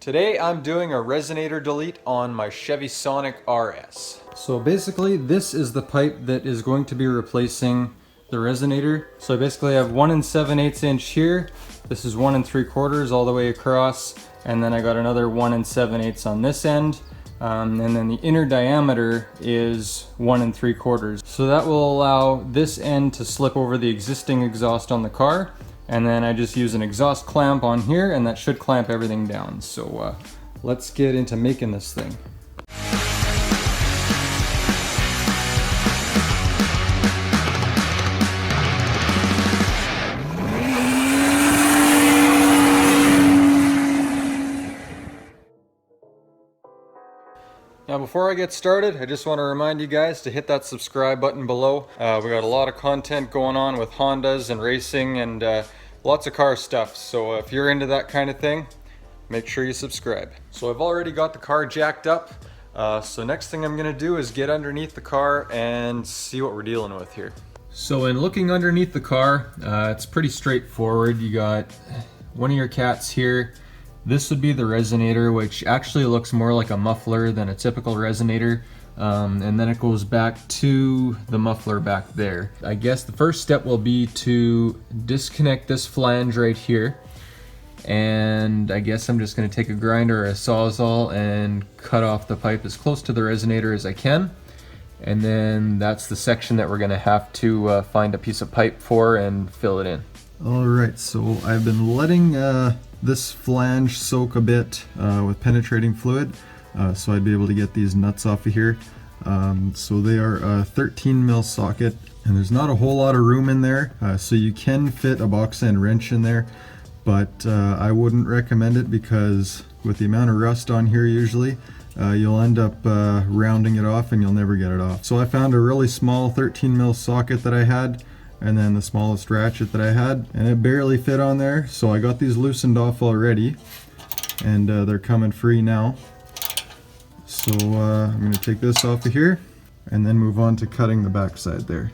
Today I'm doing a Resonator delete on my Chevy Sonic RS. So basically this is the pipe that is going to be replacing the Resonator. So I basically have 1 7/8 inch here. This is 1 3/4 all the way across, and then I got another 1 7/8 on this end. And then the inner diameter is 1 3/4. So that will allow this end to slip over the existing exhaust on the car. And then I just use an exhaust clamp on here, and that should clamp everything down. So let's get into making this thing. Now before I get started, I just want to remind you guys to hit that subscribe button below. We got a lot of content going on with Hondas and racing and lots of car stuff. So if you're into that kind of thing, make sure you subscribe. So I've already got the car jacked up. So next thing I'm going to do is get underneath the car and see what we're dealing with here. So in looking underneath the car, it's pretty straightforward. You got one of your cats here. This would be the Resonator, which actually looks more like a muffler than a typical Resonator. And then it goes back to the muffler back there. I guess the first step will be to disconnect this flange right here. And I guess I'm just going to take a grinder or a Sawzall and cut off the pipe as close to the Resonator as I can. And then that's the section that we're going to have to find a piece of pipe for and fill it in. Alright, so I've been letting this flange soak a bit with penetrating fluid, so I'd be able to get these nuts off of here. So they are a 13 mil socket, and there's not a whole lot of room in there, so you can fit a box end wrench in there, but I wouldn't recommend it because with the amount of rust on here usually, you'll end up rounding it off and you'll never get it off. So I found a really small 13 mil socket that I had, and then the smallest ratchet that I had, and it barely fit on there, so I got these loosened off already, and they're coming free now. So I'm going to take this off of here and then move on to cutting the backside there.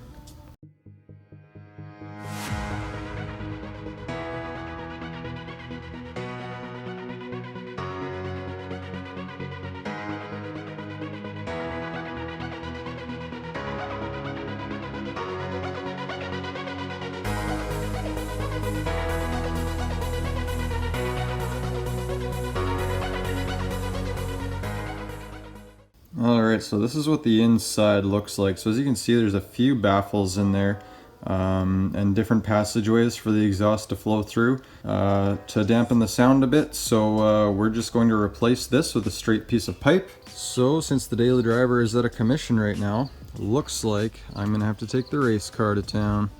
Alright, so this is what the inside looks like. So as you can see, there's a few baffles in there and different passageways for the exhaust to flow through to dampen the sound a bit. So we're just going to replace this with a straight piece of pipe. So since the daily driver is at a commission right now, looks like I'm going to have to take the race car to town.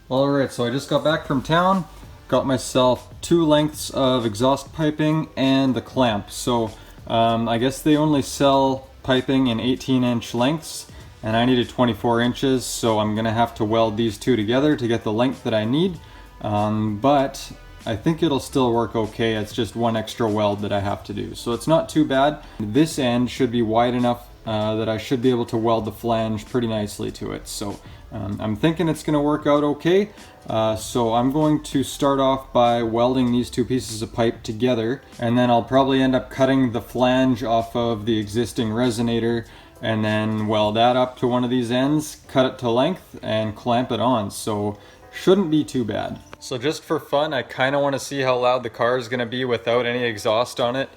Alright, so I just got back from town, got myself 2 lengths of exhaust piping and the clamp. So I guess they only sell piping in 18-inch lengths, and I needed 24 inches, so I'm gonna have to weld these two together to get the length that I need. But I think it'll still work okay. It's just one extra weld that I have to do, so it's not too bad. This end should be wide enough that I should be able to weld the flange pretty nicely to it. So I'm thinking it's going to work out okay. So I'm going to start off by welding these two pieces of pipe together, and then I'll probably end up cutting the flange off of the existing Resonator and then weld that up to one of these ends, cut it to length, and clamp it on. So shouldn't be too bad. So just for fun, I kind of want to see how loud the car is going to be without any exhaust on it.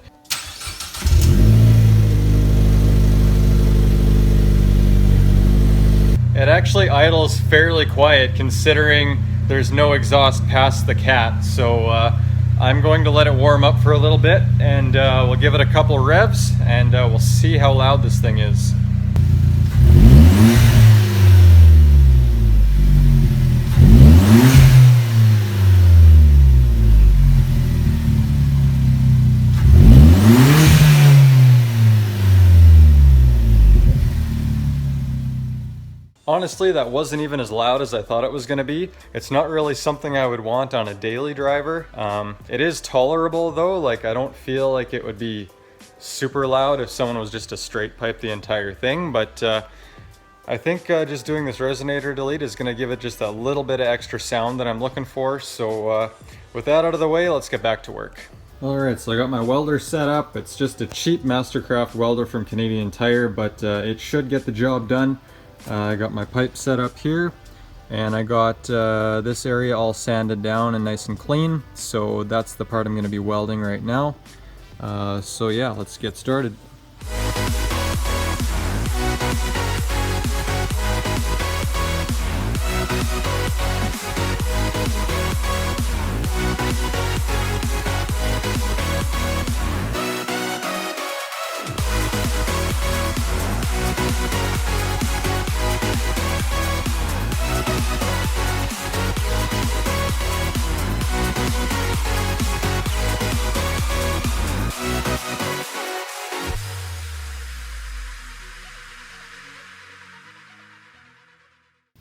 It actually idles fairly quiet considering there's no exhaust past the cat. So I'm going to let it warm up for a little bit, and we'll give it a couple revs and we'll see how loud this thing is. Honestly, that wasn't even as loud as I thought it was going to be. It's not really something I would want on a daily driver. It is tolerable though, like I don't feel like it would be super loud if someone was just to straight pipe the entire thing, but I think just doing this resonator delete is going to give it just a little bit of extra sound that I'm looking for. So with that out of the way, let's get back to work. Alright, so I got my welder set up. It's just a cheap Mastercraft welder from Canadian Tire, but it should get the job done. I got my pipe set up here, and I got this area all sanded down and nice and clean. So that's the part I'm going to be welding right now. So yeah, let's get started.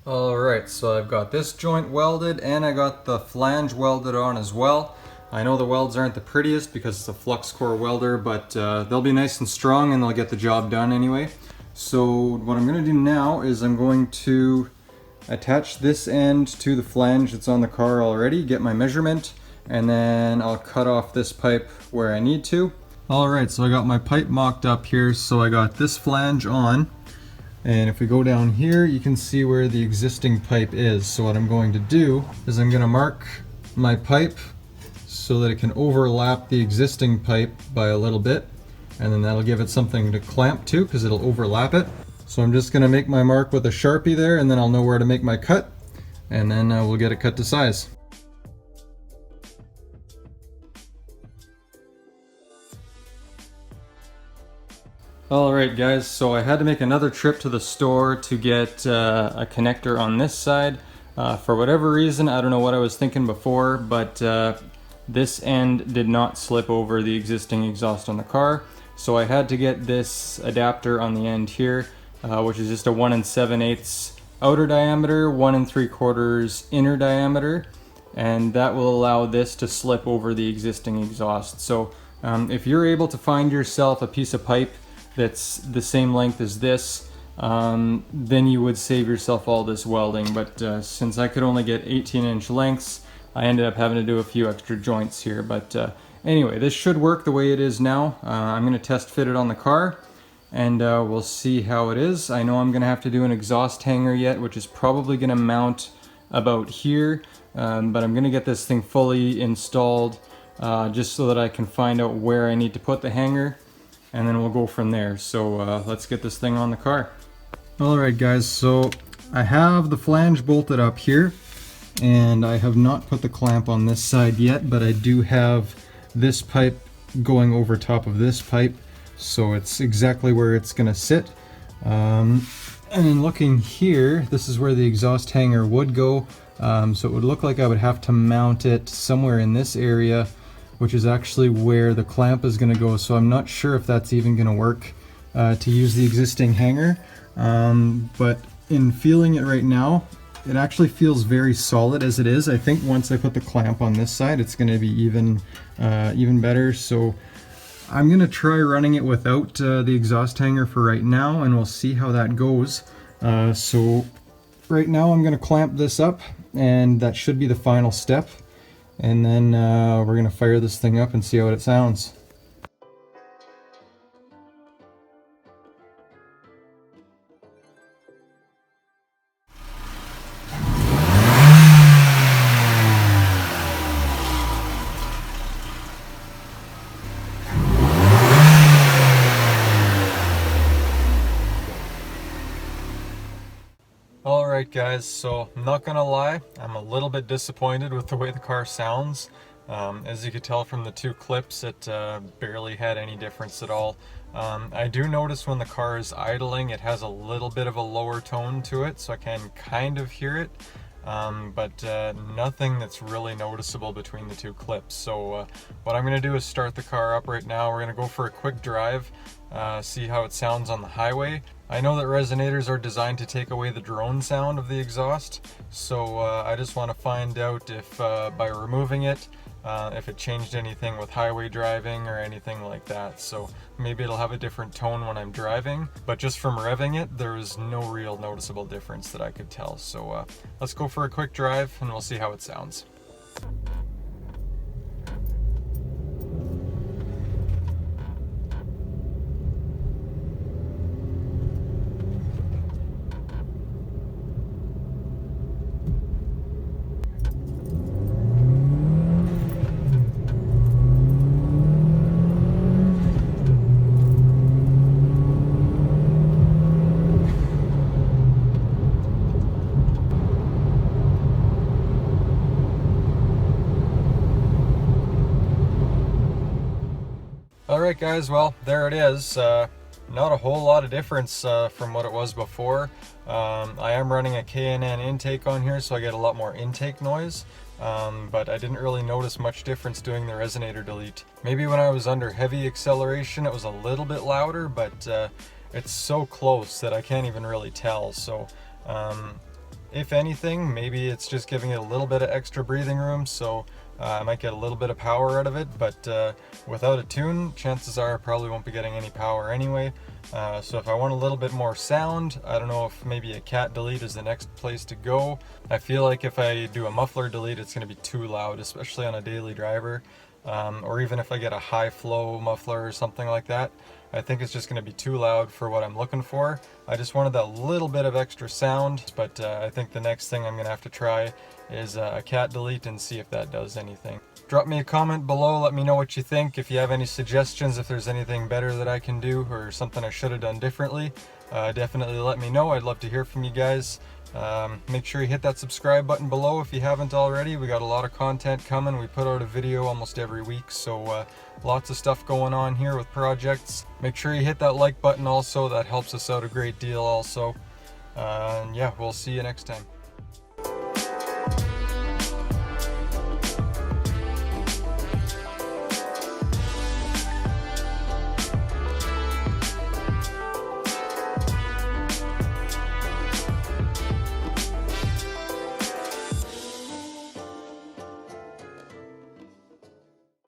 Alright, so I've got this joint welded and I got the flange welded on as well. I know the welds aren't the prettiest because it's a flux core welder, but they'll be nice and strong and they'll get the job done anyway. So what I'm going to do now is I'm going to attach this end to the flange that's on the car already, get my measurement, and then I'll cut off this pipe where I need to. Alright, so I got my pipe mocked up here, so I got this flange on. And if we go down here, you can see where the existing pipe is. So what I'm going to do is I'm going to mark my pipe so that it can overlap the existing pipe by a little bit. And then that'll give it something to clamp to because it'll overlap it. So I'm just going to make my mark with a Sharpie there, and then I'll know where to make my cut. And then we'll get it cut to size. Alright guys, so I had to make another trip to the store to get a connector on this side. For whatever reason, I don't know what I was thinking before, but this end did not slip over the existing exhaust on the car. So I had to get this adapter on the end here, which is just a 1 7/8 outer diameter, 1 3/4 inner diameter, and that will allow this to slip over the existing exhaust. So if you're able to find yourself a piece of pipe that's the same length as this, then you would save yourself all this welding. But since I could only get 18-inch lengths, I ended up having to do a few extra joints here. But anyway, this should work the way it is now. I'm going to test fit it on the car, and we'll see how it is. I know I'm going to have to do an exhaust hanger yet, which is probably going to mount about here, but I'm going to get this thing fully installed just so that I can find out where I need to put the hanger, and then we'll go from there. So let's get this thing on the car. Alright guys, so I have the flange bolted up here, and I have not put the clamp on this side yet, but I do have this pipe going over top of this pipe, so it's exactly where it's going to sit. And in looking here, this is where the exhaust hanger would go, so it would look like I would have to mount it somewhere in this area, which is actually where the clamp is going to go. So I'm not sure if that's even going to work to use the existing hanger, but in feeling it right now, it actually feels very solid as it is. I think once I put the clamp on this side, it's going to be even better. So I'm going to try running it without the exhaust hanger for right now, and we'll see how that goes. So right now I'm going to clamp this up, and that should be the final step. And then we're going to fire this thing up and see how it sounds. Alright guys, so I'm not gonna lie, I'm a little bit disappointed with the way the car sounds. As you could tell from the two clips, it barely had any difference at all. I do notice when the car is idling, it has a little bit of a lower tone to it, so I can kind of hear it. but nothing that's really noticeable between the two clips. So what I'm going to do is start the car up right now. We're going to go for a quick drive, see how it sounds on the highway. I know that resonators are designed to take away the drone sound of the exhaust, so I just want to find out if by removing it, if it changed anything with highway driving or anything like that. So maybe it'll have a different tone when I'm driving, but just from revving it, there was no real noticeable difference that I could tell. So let's go for a quick drive and we'll see how it sounds. Alright guys, well there it is. Not a whole lot of difference from what it was before. I am running a K&N intake on here, so I get a lot more intake noise, but I didn't really notice much difference doing the resonator delete. Maybe when I was under heavy acceleration it was a little bit louder, but it's so close that I can't even really tell. So if anything, maybe it's just giving it a little bit of extra breathing room, so I might get a little bit of power out of it, but without a tune, chances are I probably won't be getting any power anyway. So if I want a little bit more sound, I don't know if maybe a cat delete is the next place to go. I feel like if I do a muffler delete, it's going to be too loud, especially on a daily driver. Or even if I get a high flow muffler or something like that, I think it's just going to be too loud for what I'm looking for. I just wanted that little bit of extra sound, but I think the next thing I'm going to have to try is a cat delete and see if that does anything. Drop me a comment below, let me know what you think. If you have any suggestions, if there's anything better that I can do or something I should have done differently, definitely let me know. I'd love to hear from you guys. Make sure you hit that subscribe button below if you haven't already. We got a lot of content coming. We put out a video almost every week, so lots of stuff going on here with projects. Make sure you hit that like button also, that helps us out a great deal also. And yeah, we'll see you next time.